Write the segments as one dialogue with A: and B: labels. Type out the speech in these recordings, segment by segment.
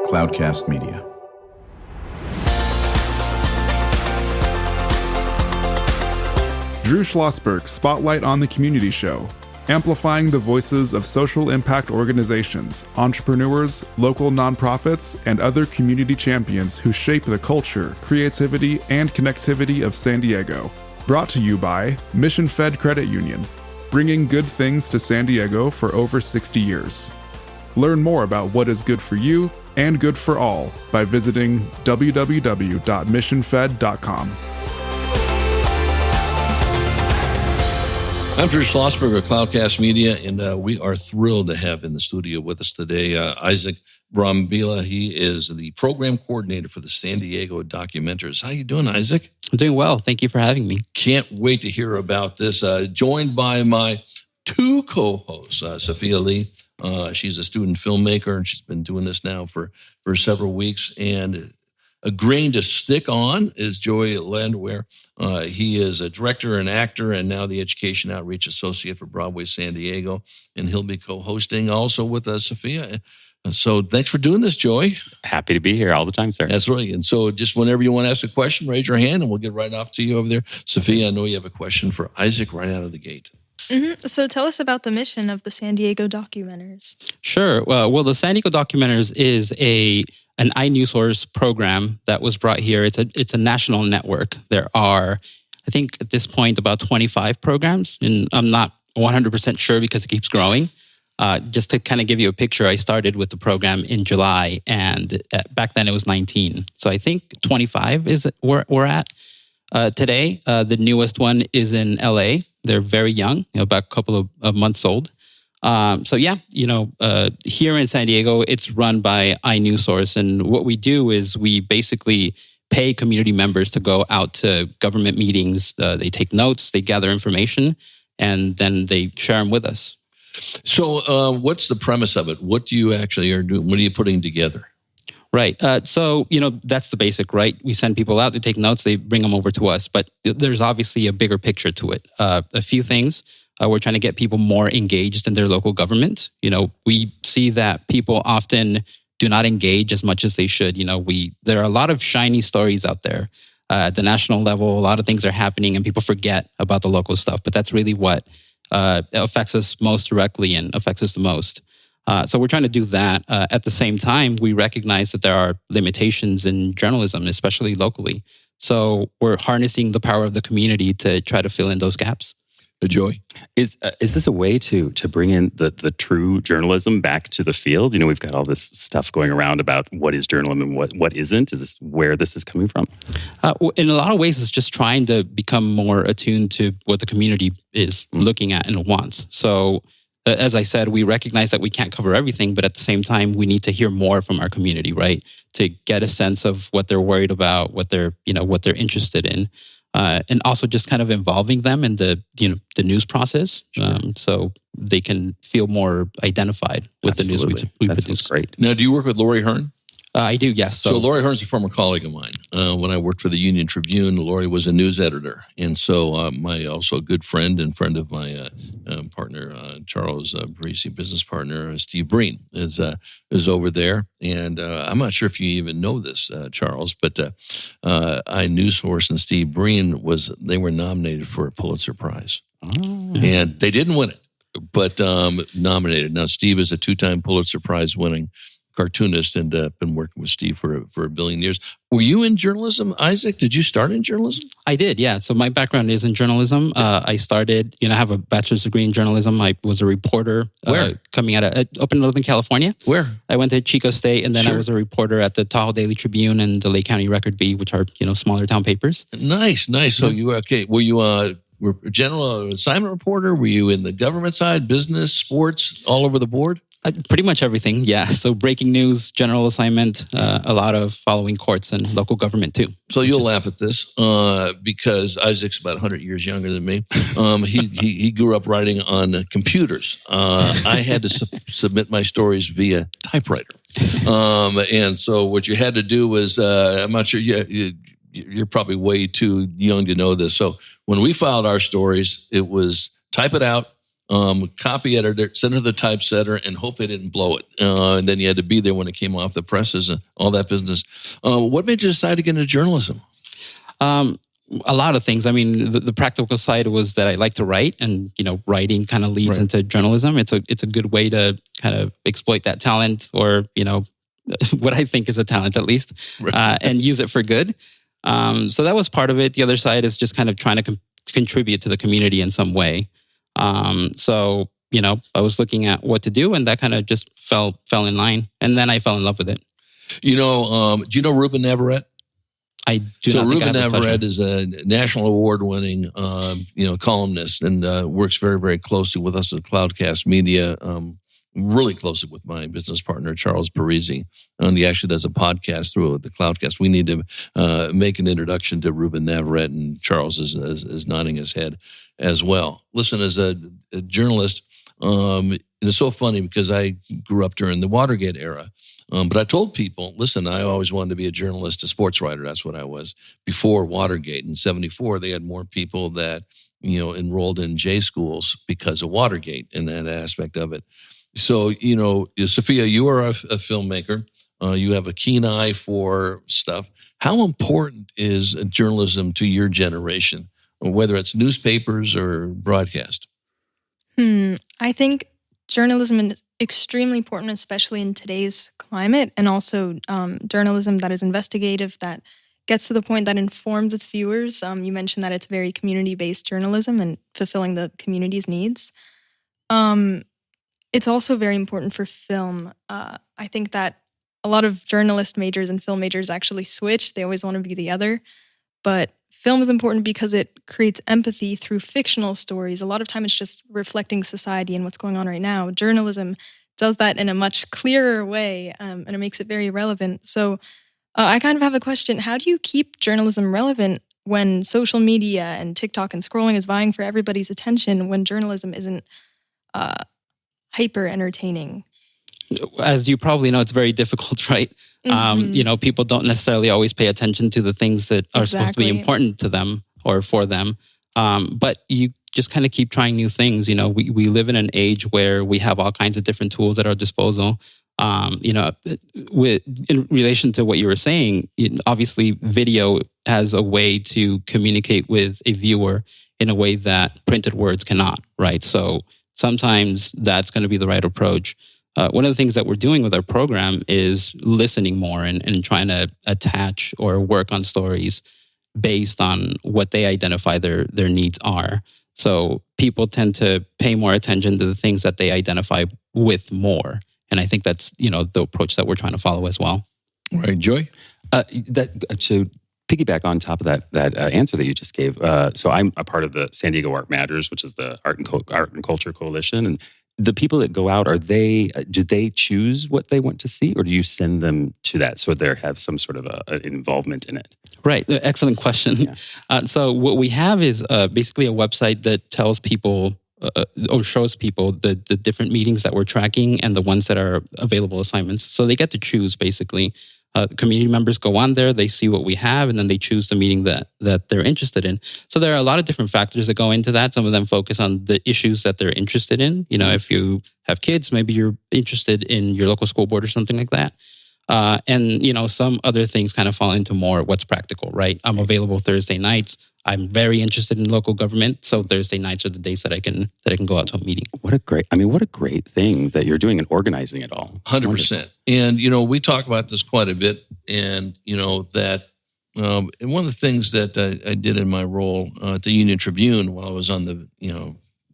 A: Cloudcast Media. Drew Schlosberg Spotlight on the Community Show, amplifying the voices of social impact organizations, entrepreneurs, local nonprofits, and other community champions who shape the culture, creativity, and connectivity of San Diego. Brought to you by Mission Fed Credit Union, bringing good things to San Diego for over 60 years. Learn more about what is good for you and good for all by visiting www.missionfed.com.
B: I'm Drew Schlosberg of Cloudcast Media, and we are thrilled to have in the studio with us today Isaac Brambila. He is the program coordinator for the San Diego Documenters. How you doing, Isaac?
C: I'm doing well. Thank you for having me.
B: Can't wait to hear about this. Joined by my two co-hosts, Sophia Lee. She's a student filmmaker, and she's been doing this now for several weeks. And agreeing to stick on is Joey Landwehr. He is a director and actor and now the Education Outreach Associate for Broadway San Diego. And he'll be co-hosting also with Sophia. So thanks for doing this, Joey.
D: Happy to be here all the time, sir.
B: That's right. And so just whenever you want to ask a question, raise your hand and we'll get right off to you over there. Sophia, I know you have a question for Isaac right out of the gate.
E: Mm-hmm. So tell us about the mission of the San Diego Documenters.
C: Sure. Well, the San Diego Documenters is an inewsource program that was brought here. It's a national network. There are, I think at this point, about 25 programs, and I'm not 100% sure because it keeps growing. Just to kind of give you a picture, I started with the program in July, and back then it was 19. So I think 25 is where we're at today. The newest one is in LA. They're very young, about a couple of months old. Here in San Diego, it's run by inewsource. And what we do is we basically pay community members to go out to government meetings. They take notes, they gather information, and then they share them with us.
B: So what's the premise of it? What do you actually are doing? What are you putting together?
C: Right. That's the basic, right? We send people out, they take notes, they bring them over to us. But there's obviously a bigger picture to it. A few things. We're trying to get people more engaged in their local government. We see that people often do not engage as much as they should. There are a lot of shiny stories out there. At the national level, a lot of things are happening and people forget about the local stuff. But that's really what affects us most directly and affects us the most. So we're trying to do that. At the same time, we recognize that there are limitations in journalism, especially locally. So we're harnessing the power of the community to try to fill in those gaps.
B: Joy,
D: is this a way to bring in the true journalism back to the field? We've got all this stuff going around about what is journalism and what isn't. Is this where this is coming from?
C: In a lot of ways, it's just trying to become more attuned to what the community is looking at and wants. So, as I said, we recognize that we can't cover everything, but at the same time, we need to hear more from our community, right? To get a sense of what they're worried about, what they're interested in. And also just kind of involving them in the news process, so they can feel more identified with
D: Absolutely.
C: The news we produce.
D: That's great.
B: Now, do you work with Lori Hearn?
C: I do, yes.
B: So Lori Hearn's a former colleague of mine. When I worked for the Union Tribune, Lori was a news editor. And so my also good friend and friend of my partner, Charles Parisi, business partner, Steve Breen, is over there. And I'm not sure if you even know this, Charles, but inewsource and Steve Breen they were nominated for a Pulitzer Prize. Oh. And they didn't win it, but nominated. Now, Steve is a 2-time Pulitzer Prize winning cartoonist and been working with Steve for a billion years. Were you in journalism, Isaac? Did you start in journalism?
C: I did, yeah. So my background is in journalism. I started, I have a bachelor's degree in journalism. I was a reporter.
B: Where?
C: Coming out of up in Northern California.
B: Where?
C: I went to Chico State, and then I was a reporter at the Tahoe Daily Tribune and the Lake County Record Bee, which are, smaller town papers.
B: Nice. So you were, okay. Were you were a general assignment reporter? Were you in the government side, business, sports, all over the board?
C: Pretty much everything, yeah. So breaking news, general assignment, a lot of following courts and local government too.
B: So you'll laugh at this because Isaac's about 100 years younger than me. He grew up writing on computers. I had to submit my stories via typewriter. And so what you had to do was, I'm not sure, you're probably way too young to know this. So when we filed our stories, it was type it out, copy editor, send it to the typesetter, and hope they didn't blow it. And then you had to be there when it came off the presses and all that business. What made you decide to get into journalism?
C: A lot of things. I mean, the practical side was that I like to write, and writing kind of leads into journalism. It's a good way to kind of exploit that talent, or what I think is a talent at least, and use it for good. So that was part of it. The other side is just kind of trying to contribute to the community in some way. So I was looking at what to do, and that kind of just fell in line, and then I fell in love with it. Do you know Ruben Navarrete?
B: I do not think I have a pleasure. Ruben Navarrete is a national award-winning, columnist, and works very, very closely with us at Cloudcast Media. Really closely with my business partner Charles Parisi, and he actually does a podcast through the Cloudcast. We need to make an introduction to Ruben Navarrete, and Charles is nodding his head as well. Listen, as a journalist, it's so funny because I grew up during the Watergate era. But I told people, listen, I always wanted to be a journalist, a sports writer. That's what I was before Watergate. In '74, they had more people that, enrolled in J schools because of Watergate and that aspect of it. So, Sophia, you are a filmmaker. You have a keen eye for stuff. How important is journalism to your generation, whether it's newspapers or broadcast?
E: I think journalism is extremely important, especially in today's climate, and also journalism that is investigative, that gets to the point, that informs its viewers. You mentioned that it's very community-based journalism and fulfilling the community's needs. It's also very important for film. I think that a lot of journalist majors and film majors actually switch. They always want to be the other. But film is important because it creates empathy through fictional stories. A lot of time it's just reflecting society and what's going on right now. Journalism does that in a much clearer way, and it makes it very relevant. So I kind of have a question. How do you keep journalism relevant when social media and TikTok and scrolling is vying for everybody's attention, when journalism isn't hyper entertaining?
C: As you probably know, it's very difficult, right?
E: Mm-hmm.
C: People don't necessarily always pay attention to the things that are supposed to be important to them or for them. But you just kind of keep trying new things. We live in an age where we have all kinds of different tools at our disposal. In relation to what you were saying, obviously video has a way to communicate with a viewer in a way that printed words cannot, right? So sometimes that's going to be the right approach. One of the things that we're doing with our program is listening more and trying to attach or work on stories based on what they identify their needs are. So people tend to pay more attention to the things that they identify with more. And I think that's, the approach that we're trying to follow as well.
B: Right, Joy?
D: To piggyback on top of that answer that you just gave, so I'm a part of the San Diego Art Matters, which is the Art and Culture Coalition, and the people that go out, do they choose what they want to see, or do you send them to that so they have some sort of an involvement in it? Right.
C: Excellent question. Yeah. So what we have is basically a website that tells people or shows people the different meetings that we're tracking and the ones that are available assignments. So they get to choose, basically. Community members go on there, they see what we have, and then they choose the meeting that they're interested in. So there are a lot of different factors that go into that. Some of them focus on the issues that they're interested in. If you have kids, maybe you're interested in your local school board or something like that. And some other things kind of fall into more what's practical, right? I'm available Thursday nights. I'm very interested in local government, so Thursday nights are the days that I can go out to a meeting. What a great thing that you're doing and organizing it all.
B: 100%. And we talk about this quite a bit, and that and one of the things that I did in my role at the Union Tribune while I was on the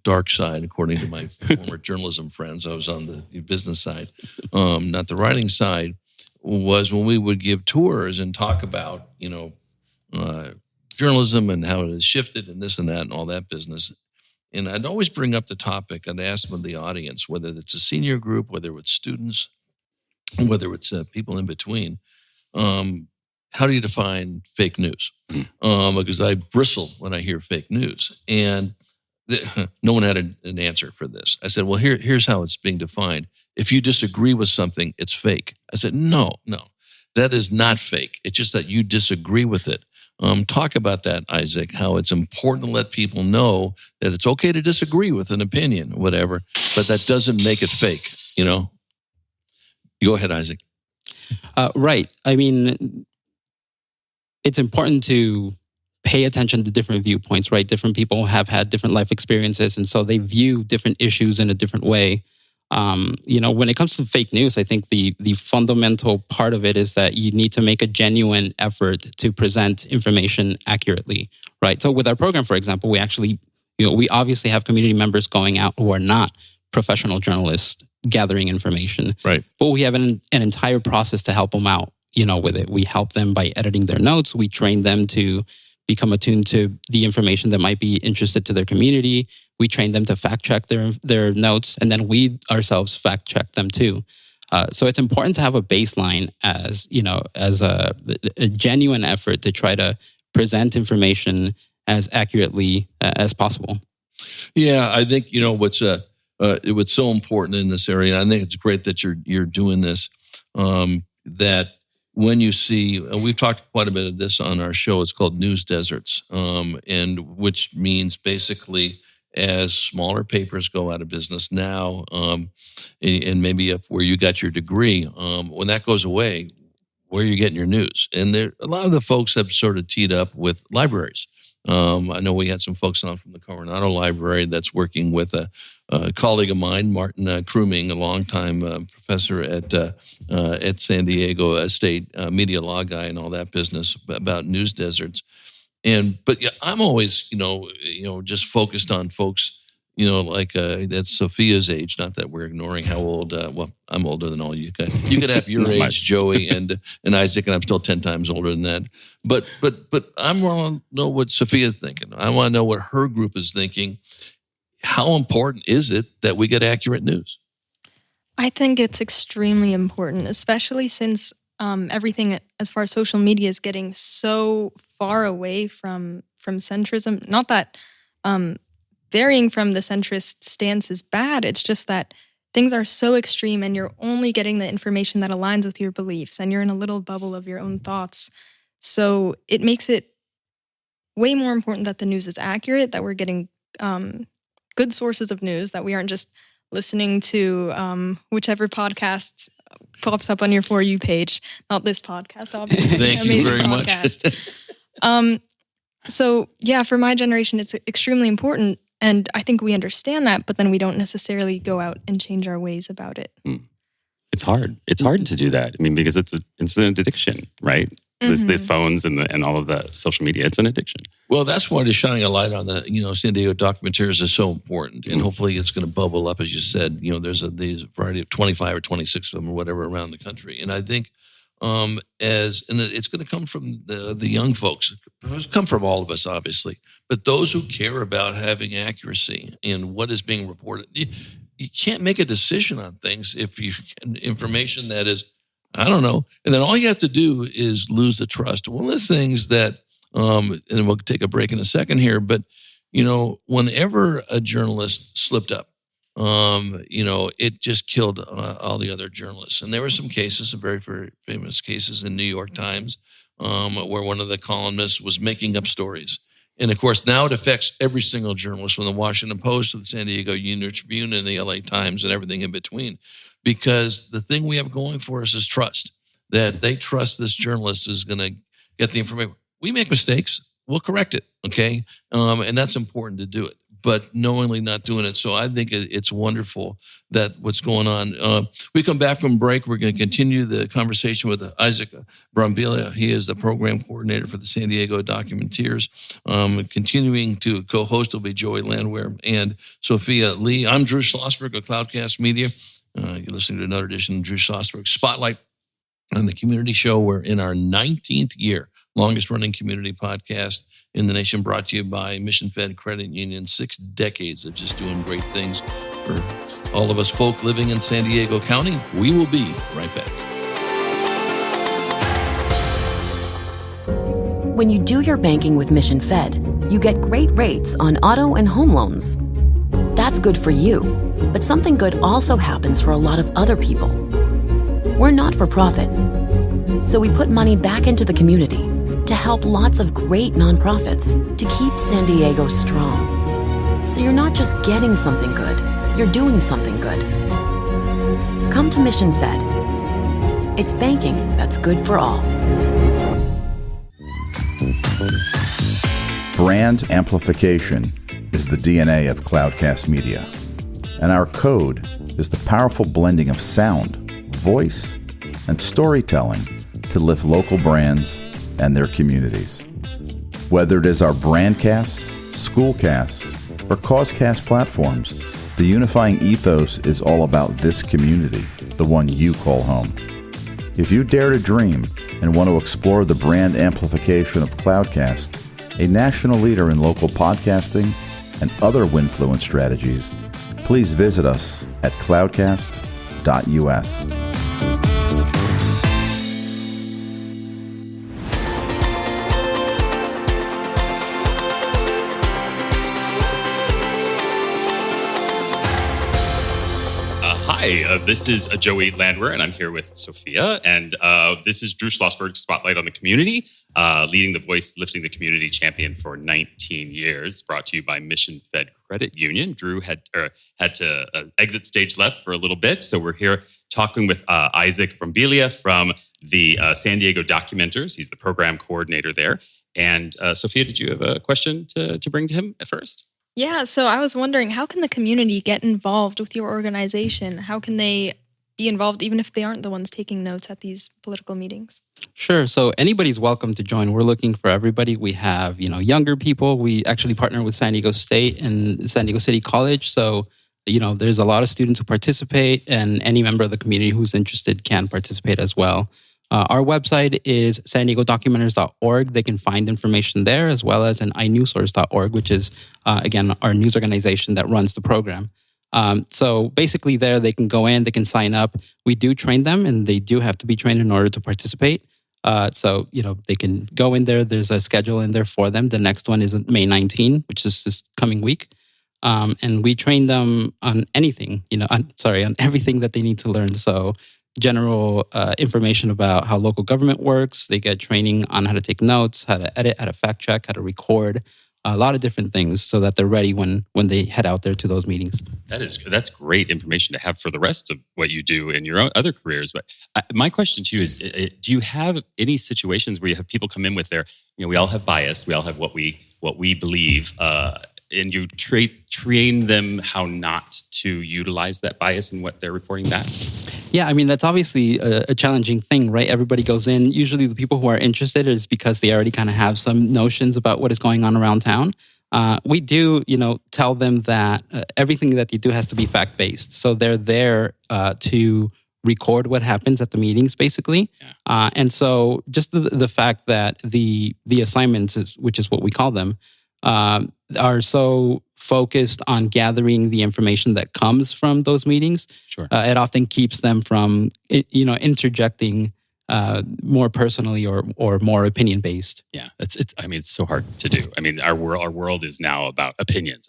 B: dark side, according to my former journalism friends, I was on the business side, not the writing side, was when we would give tours and talk about journalism and how it has shifted and this and that and all that business. And I'd always bring up the topic and ask them, the audience, whether it's a senior group, whether it's students, whether it's people in between, how do you define fake news? Because I bristle when I hear fake news. And no one had an answer for this. I said, well, here's how it's being defined. If you disagree with something, it's fake. I said, no, that is not fake. It's just that you disagree with it. Talk about that, Isaac, how it's important to let people know that it's okay to disagree with an opinion, whatever, but that doesn't make it fake, you know? Go ahead, Isaac.
C: Right. I mean, it's important to pay attention to different viewpoints, right? Different people have had different life experiences, and so they view different issues in a different way. When it comes to fake news, I think the fundamental part of it is that you need to make a genuine effort to present information accurately, right? So with our program, for example, we actually, we obviously have community members going out who are not professional journalists gathering information,
B: right?
C: But we have an entire process to help them out, with it. We help them by editing their notes. We train them to become attuned to the information that might be interested to their community. We train them to fact check their notes, and then we ourselves fact check them too. So it's important to have a baseline as a genuine effort to try to present information as accurately as possible.
B: Yeah, I think what's so important in this area. I think it's great that you're doing this. That when you see, we've talked quite a bit of this on our show. It's called news deserts, and which means basically as smaller papers go out of business now, and maybe up where you got your degree, when that goes away, where are you getting your news? And a lot of the folks have sort of teed up with libraries. I know we had some folks on from the Coronado Library that's working with a colleague of mine, Martin Kruming, a longtime professor at San Diego State, media law guy and all that business about news deserts. But yeah, I'm always, just focused on folks, like that's Sophia's age. Not that we're ignoring how old. Well, I'm older than all you guys. You could have your age, Joey and Isaac, and I'm still 10 times older than that. But I want to know what Sophia's thinking. I want to know what her group is thinking. How important is it that we get accurate news?
E: I think it's extremely important, especially since everything as far as social media is getting so far away from centrism. Not that varying from the centrist stance is bad. It's just that things are so extreme and you're only getting the information that aligns with your beliefs and you're in a little bubble of your own thoughts. So it makes it way more important that the news is accurate, that we're getting good sources of news, that we aren't just listening to whichever podcast pops up on your For You page. Not this podcast, obviously.
B: Thank you very
E: podcast. Much. So yeah, for my generation, it's extremely important. And I think we understand that, but then we don't necessarily go out and change our ways about it.
D: It's hard. It's hard to do that. I mean, because it's an addiction, right? The phones and all of the social media, it's an addiction.
B: Well, that's why just shining a light on the San Diego Documentaries is so important, and hopefully it's going to bubble up, as you said. There's these variety of 25 or 26 of them or whatever around the country, and I think it's going to come from the young folks. It's come from all of us, obviously, but those who care about having accuracy in what is being reported. You can't make a decision on things if you get information that is, I don't know. And then all you have to do is lose the trust. One of the things that, and we'll take a break in a second here, but, whenever a journalist slipped up, it just killed all the other journalists. And there were some cases, some very, very famous cases in New York Times, where one of the columnists was making up stories. And of course, now it affects every single journalist, from the Washington Post to the San Diego Union Tribune and the LA Times and everything in between. Because the thing we have going for us is trust, that they trust this journalist is going to get the information. We make mistakes, we'll correct it, okay? And that's important to do it, but knowingly not doing it. So I think it's wonderful that what's going on. We come back from break. We're going to continue the conversation with Isaac Brambila. He is the program coordinator for the San Diego Documentaries. Continuing to co-host will be Joey Landwehr and Sophia Lee. I'm Drew Schlosberg of Cloudcast Media. You're listening to another edition of Drew Schlosberg Spotlight on the Community Show. We're in our 19th year, longest running community podcast in the nation, brought to you by Mission Fed Credit Union. 6 decades of just doing great things for all of us folk living in San Diego County. We will be right back.
F: When you do your banking with Mission Fed, you get great rates on auto and home loans. That's good for you, but something good also happens for a lot of other people. We're not for profit, so we put money back into the community to help lots of great nonprofits to keep San Diego strong. So you're not just getting something good, you're doing something good. Come to Mission Fed. It's banking that's good for all.
G: Brand amplification is the DNA of Cloudcast Media, and our code is the powerful blending of sound, voice, and storytelling to lift local brands and their communities. Whether it is our Brandcast, Schoolcast, or Causecast platforms, the unifying ethos is all about this community, the one you call home. If you dare to dream and want to explore the brand amplification of Cloudcast, a national leader in local podcasting and other Winfluence strategies, please visit us at cloudcast.us.
D: Hi, this is Joey Landwehr, and I'm here with Sophia. And this is Drew Schlosberg, Spotlight on the Community, leading the voice, lifting the community champion for 19 years, brought to you by Mission Fed Credit Union. Drew had to exit stage left for a little bit, so we're here talking with Isaac Brambila from the San Diego Documenters. He's the program coordinator there. And Sophia, did you have a question to bring to him at first?
E: Yeah, so I was wondering, how can the community get involved with your organization? How can they be involved even if they aren't the ones taking notes at these political meetings?
C: Sure. So anybody's welcome to join. We're looking for everybody. We have, younger people. We actually partner with San Diego State and San Diego City College. So, there's a lot of students who participate, and any member of the community who's interested can participate as well. Our website is sandiegodocumenters.org. They can find information there, as well as an inewsource.org, which is, again, our news organization that runs the program. So basically there, they can go in, they can sign up. We do train them, and they do have to be trained in order to participate. So, they can go in there. There's a schedule in there for them. The next one is May 19, which is this coming week. And we train them on anything, on everything that they need to learn. So general information about how local government works. They get training on how to take notes, how to edit, how to fact check, how to record, a lot of different things so that they're ready when they head out there to those meetings.
D: That's great information to have for the rest of what you do in your own other careers. But my question to you is, do you have any situations where you have people come in with their, we all have bias, we all have what we believe, and you train them how not to utilize that bias in what they're reporting back?
C: Yeah, I mean, that's obviously a challenging thing, right? Everybody goes in. Usually the people who are interested is because they already kind of have some notions about what is going on around town. We do, tell them that everything that you do has to be fact-based. So they're there to record what happens at the meetings, basically. Yeah. And so just the fact that the assignments, which is what we call them, are so focused on gathering the information that comes from those meetings. Sure. It often keeps them from, interjecting more personally or more opinion based.
D: Yeah, it's so hard to do. I mean, our world is now about opinions,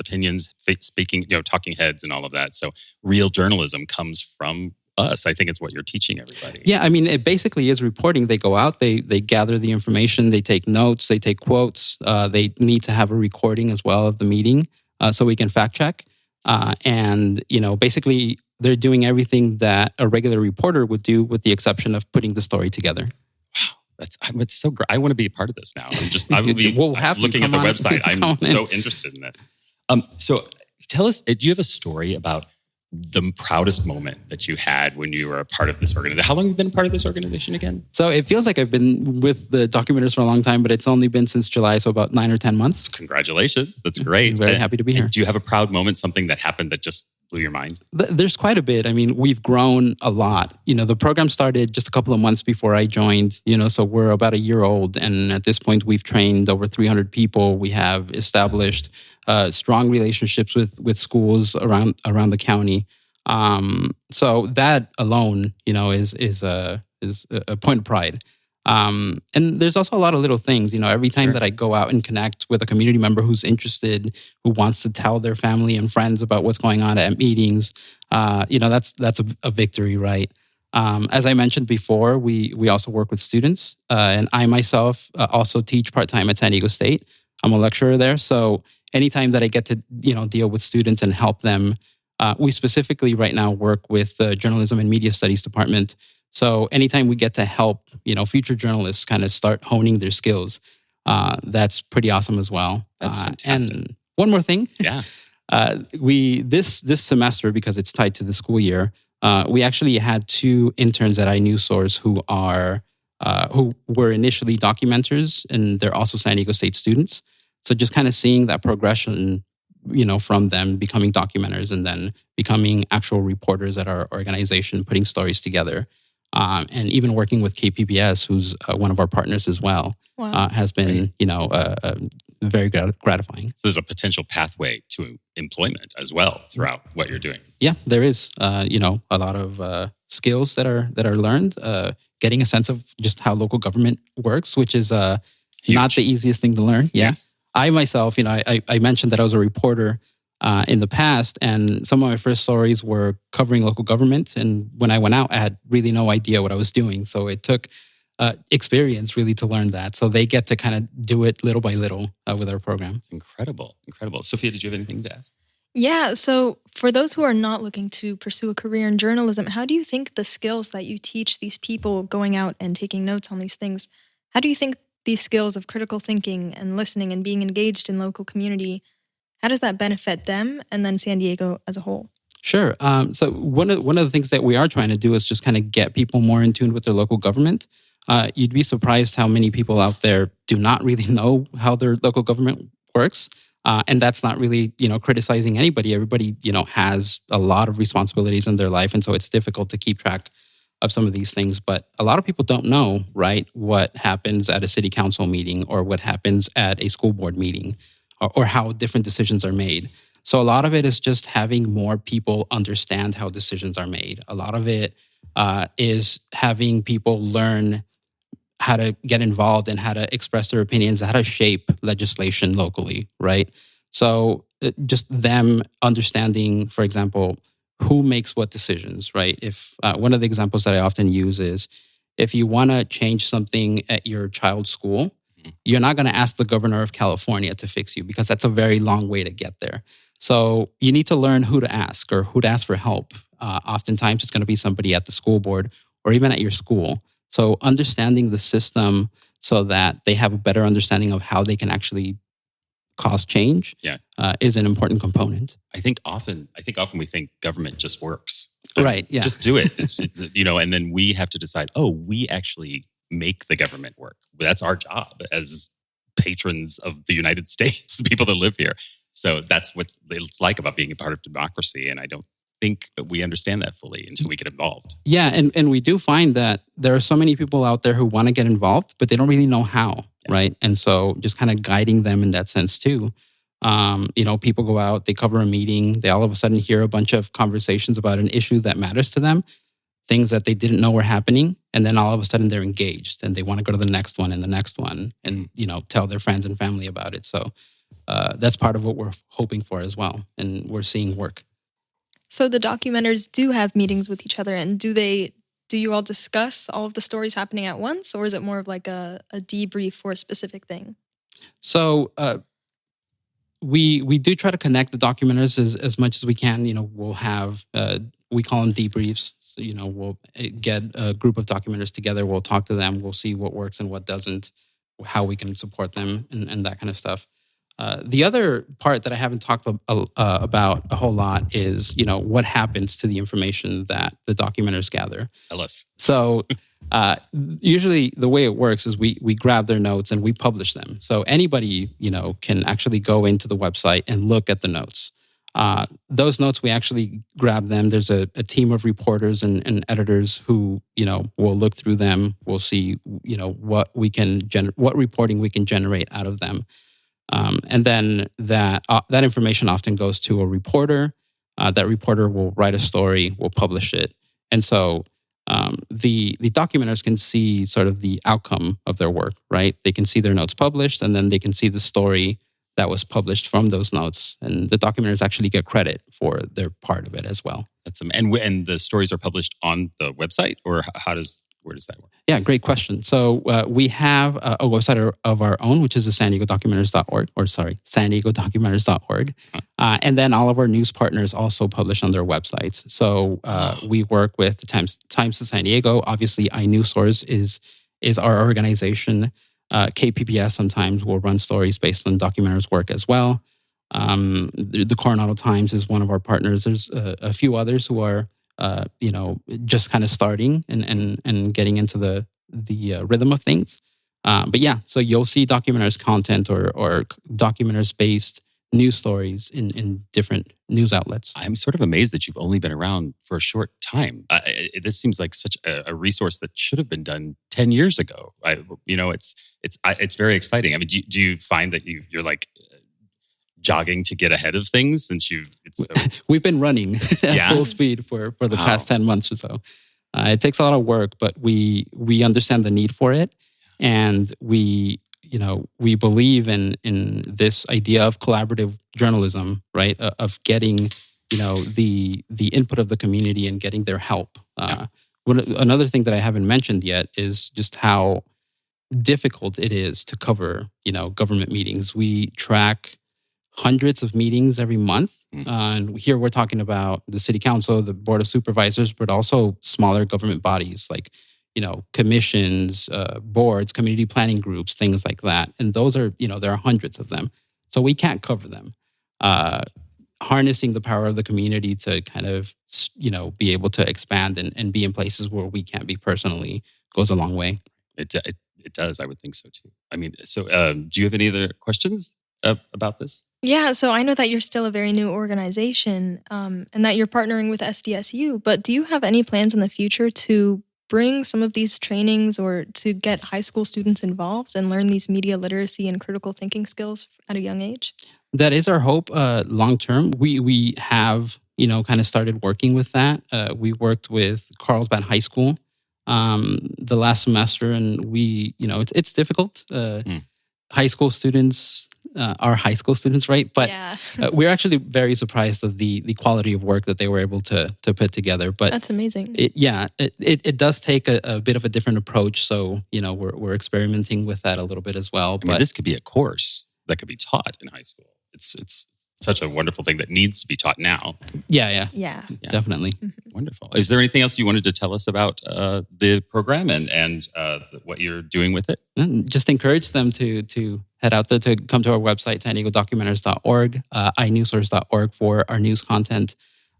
D: speaking, talking heads and all of that. So real journalism comes from us. I think it's what you're teaching everybody.
C: Yeah, I mean, it basically is reporting. They go out, they gather the information, they take notes, they take quotes. They need to have a recording as well of the meeting so we can fact check. And, basically they're doing everything that a regular reporter would do with the exception of putting the story together.
D: Wow. It's so great. I want to be a part of this now. I will be looking at the website. I'm so interested in this. So tell us, do you have a story about the proudest moment that you had when you were a part of this organization? How long have you been a part of this organization again?
C: So it feels like I've been with the Documenters for a long time, but it's only been since July, so about 9 or 10 months.
D: Congratulations. That's great.
C: I'm very happy to be here.
D: Do you have a proud moment, something that happened that just blew your mind?
C: There's quite a bit. I mean, we've grown a lot. The program started just a couple of months before I joined, so we're about a year old. And at this point, we've trained over 300 people. We have established strong relationships with schools around the county. So that alone, is a point of pride. And there's also a lot of little things, every time that I go out and connect with a community member who's interested, who wants to tell their family and friends about what's going on at meetings, that's a victory, right? As I mentioned before, we also work with students, and I myself also teach part-time at San Diego State. I'm a lecturer there, so anytime that I get to deal with students and help them, we specifically right now work with the Journalism and Media Studies department. So anytime we get to help future journalists kind of start honing their skills, that's pretty awesome as well.
D: That's fantastic.
C: And one more thing,
D: Yeah.
C: we this semester, because it's tied to the school year, we actually had 2 interns at inewsource who were initially documenters, and they're also San Diego State students. So just kind of seeing that progression, from them becoming documenters and then becoming actual reporters at our organization, putting stories together, and even working with KPBS, who's one of our partners as well,
E: Wow.
C: has been very gratifying.
D: So there's a potential pathway to employment as well throughout what you're doing.
C: Yeah, there is. A lot of skills that are learned. Getting a sense of just how local government works, which is not
D: Huge.
C: the easiest thing to learn. Yeah.
D: Yes.
C: I myself, I mentioned that I was a reporter in the past, and some of my first stories were covering local government. And when I went out, I had really no idea what I was doing. So it took experience really to learn that. So they get to kind of do it little by little with our program.
D: It's incredible. Sophia, did you have anything to ask?
E: Yeah, so for those who are not looking to pursue a career in journalism, how do you think the skills that you teach these people going out and taking notes on these things, how do you think these skills of critical thinking and listening and being engaged in local community, how does that benefit them and then San Diego as a whole?
C: Sure. So one of the things that we are trying to do is just kind of get people more in tune with their local government. You'd be surprised how many people out there do not really know how their local government works. And that's not really, criticizing anybody. Everybody, has a lot of responsibilities in their life. And so it's difficult to keep track of some of these things. But a lot of people don't know, right, what happens at a city council meeting or what happens at a school board meeting or how different decisions are made. So a lot of it is just having more people understand how decisions are made. A lot of it is having people learn how to get involved and how to express their opinions, how to shape legislation locally, right? So just them understanding, for example, who makes what decisions, right? If one of the examples that I often use is if you want to change something at your child's school, you're not going to ask the governor of California to fix you because that's a very long way to get there. So you need to learn who to ask or who to ask for help. Oftentimes it's going to be somebody at the school board or even at your school. So understanding the system so that they have a better understanding of how they can actually cause change is an important component.
D: I think often we think government just works.
C: Right, yeah.
D: Just do it. It's, and then we have to decide, we actually make the government work. That's our job as patrons of the United States, the people that live here. So that's what it's like about being a part of democracy. And I don't think that we understand that fully until we get involved.
C: Yeah, and we do find that there are so many people out there who want to get involved, but they don't really know how, right? And so just kind of guiding them in that sense too. People go out, they cover a meeting, they all of a sudden hear a bunch of conversations about an issue that matters to them, things that they didn't know were happening, and then all of a sudden they're engaged and they want to go to the next one and the next one and, tell their friends and family about it. So that's part of what we're hoping for as well, and we're seeing work.
E: So the documenters do have meetings with each other, and do you all discuss all of the stories happening at once, or is it more of like a debrief for a specific thing?
C: So we do try to connect the documenters as much as we can. We'll have, we call them debriefs. So, we'll get a group of documenters together. We'll talk to them. We'll see what works and what doesn't, how we can support them and that kind of stuff. The other part that I haven't talked about a whole lot is, what happens to the information that the documenters gather.
D: Tell us.
C: So usually the way it works is we grab their notes and we publish them. So anybody, can actually go into the website and look at the notes. Those notes, we actually grab them. There's a team of reporters and editors who, will look through them. We'll see, what reporting we can generate out of them. And then that information often goes to a reporter. That reporter will write a story, will publish it. And so the documenters can see sort of the outcome of their work, right? They can see their notes published, and then they can see the story that was published from those notes. And the documenters actually get credit for their part of it as well.
D: And the stories are published on the website, or where does that work?
C: Yeah, great question. So we have a website of our own, which is the San Diego Documentaries.org, San Diego Documentaries.org. And then all of our news partners also publish on their websites. So we work with the Times of San Diego. Obviously, inewsource is our organization. KPPS sometimes will run stories based on documentaries' work as well. The Coronado Times is one of our partners. There's a few others who are just kind of starting and getting into the rhythm of things. But yeah, so you'll see documentaries content or documentaries-based news stories in different news outlets.
D: I'm sort of amazed that you've only been around for a short time. This seems like such a resource that should have been done 10 years ago. It's very exciting. I mean, do you find that you're like jogging to get ahead of things since
C: we've been running at full speed for the past 10 months or so. It takes a lot of work, but we understand the need for it, and we believe in this idea of collaborative journalism, right? Of getting the input of the community and getting their help. Another thing that I haven't mentioned yet is just how difficult it is to cover government meetings. We track hundreds of meetings every month. And here we're talking about the city council, the board of supervisors, but also smaller government bodies like, commissions, boards, community planning groups, things like that. And those are, there are hundreds of them. So we can't cover them. Harnessing the power of the community to kind of, be able to expand and be in places where we can't be personally goes a long way.
D: It does. I would think so too. I mean, so do you have any other questions about this?
E: Yeah, so I know that you're still a very new organization and that you're partnering with SDSU, but do you have any plans in the future to bring some of these trainings or to get high school students involved and learn these media literacy and critical thinking skills at a young age?
C: That is our hope long term. We have, kind of started working with that. We worked with Carlsbad High School the last semester, and it's difficult. High school students are high school students, right? But we're actually very surprised of the quality of work that they were able to put together. But
E: that's amazing.
C: It does take a bit of a different approach. So we're experimenting with that a little bit as well.
D: But this could be a course that could be taught in high school. It's such a wonderful thing that needs to be taught now.
C: Yeah, definitely.
E: Mm-hmm.
D: Wonderful. Is there anything else you wanted to tell us about the program and what you're doing with it?
C: Just encourage them to head out there, to come to our website, SanDiegoDocumentaries.org, inewsource.org for our news content.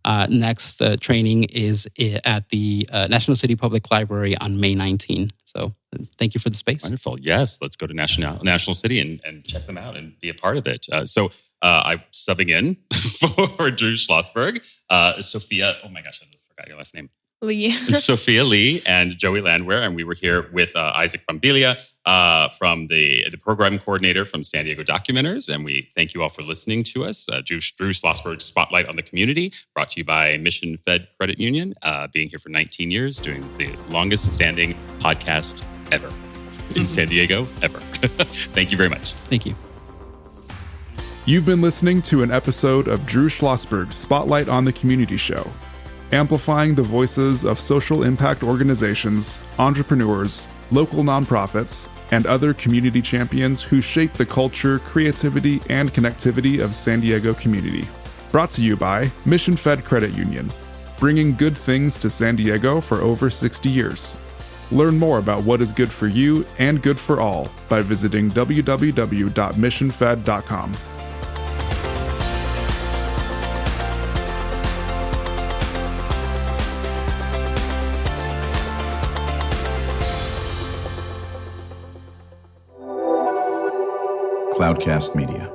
C: Next training is at the National City Public Library on May 19. So thank you for the space.
D: Wonderful. Yes, let's go to National City and check them out and be a part of it. I'm subbing in for Drew Schlosberg, Sophia. Oh my gosh, I forgot your last name.
E: Lee.
D: Sophia Lee and Joey Landwehr, and we were here with Isaac Brambila from the program coordinator from San Diego Documentaries, and we thank you all for listening to us. Drew Schlosberg's Spotlight on the Community, brought to you by Mission Fed Credit Union, being here for 19 years, doing the longest standing podcast ever in San Diego, ever. Thank you very much.
C: Thank you.
A: You've been listening to an episode of Drew Schlosberg's Spotlight on the Community show, amplifying the voices of social impact organizations, entrepreneurs, local nonprofits, and other community champions who shape the culture, creativity, and connectivity of San Diego community. Brought to you by Mission Fed Credit Union, bringing good things to San Diego for over 60 years. Learn more about what is good for you and good for all by visiting www.missionfed.com.
G: Cloudcast Media.